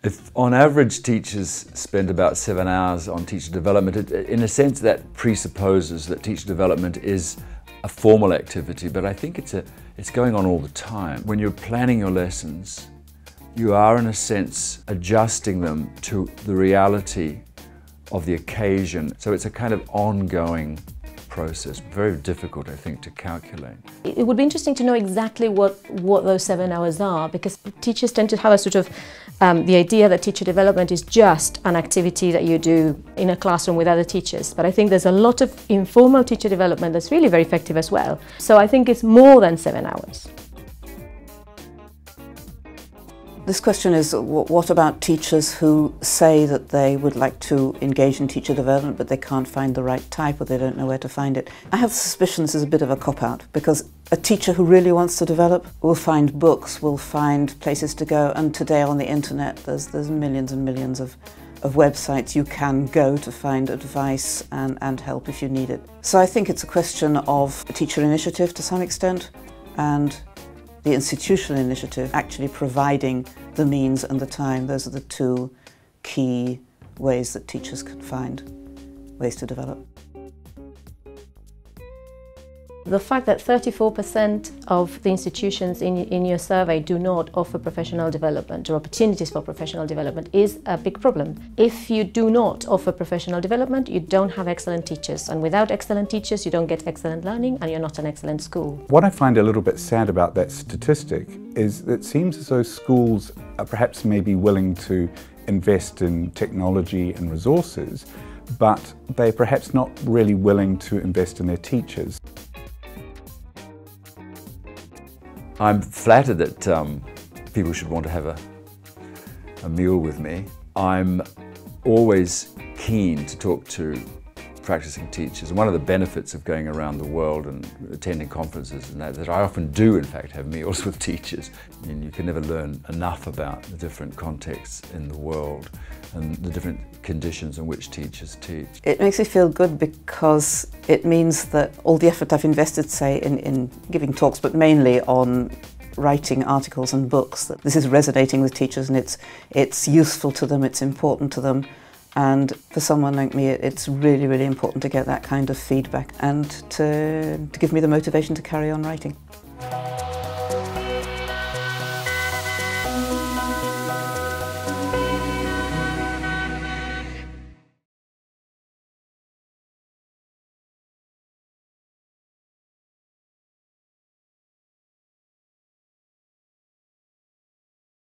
If on average teachers spend about 7 hours on teacher development, in a sense that presupposes that teacher development is a formal activity, but I think it's going on all the time. When you're planning your lessons, you are in a sense adjusting them to the reality of the occasion. So it's a kind of ongoing process, very difficult, I think, to calculate. It would be interesting to know exactly what those 7 hours are, because teachers tend to have a sort of the idea that teacher development is just an activity that you do in a classroom with other teachers. But I think there's a lot of informal teacher development that's really very effective as well. So I think it's more than 7 hours. This question is, what about teachers who say that they would like to engage in teacher development but they can't find the right type, or they don't know where to find it? I have the suspicion this is a bit of a cop-out, because a teacher who really wants to develop will find books, will find places to go, and today on the internet there's millions and millions of websites you can go to find advice and help if you need it. So I think it's a question of a teacher initiative to some extent, and the institutional initiative actually providing the means and the time. Those are the two key ways that teachers can find ways to develop. The fact that 34% of the institutions in your survey do not offer professional development or opportunities for professional development is a big problem. If you do not offer professional development, you don't have excellent teachers, and without excellent teachers you don't get excellent learning, and you're not an excellent school. What I find a little bit sad about that statistic is that it seems as though schools are perhaps maybe willing to invest in technology and resources, but they're perhaps not really willing to invest in their teachers. I'm flattered that people should want to have a meal with me. I'm always keen to talk to practicing teachers. And one of the benefits of going around the world and attending conferences and that I often do in fact have meals with teachers. I mean, you can never learn enough about the different contexts in the world and the different conditions in which teachers teach. It makes me feel good because it means that all the effort I've invested, say, in giving talks, but mainly on writing articles and books, that this is resonating with teachers and it's useful to them, it's important to them. And for someone like me, it's really, really important to get that kind of feedback and to give me the motivation to carry on writing.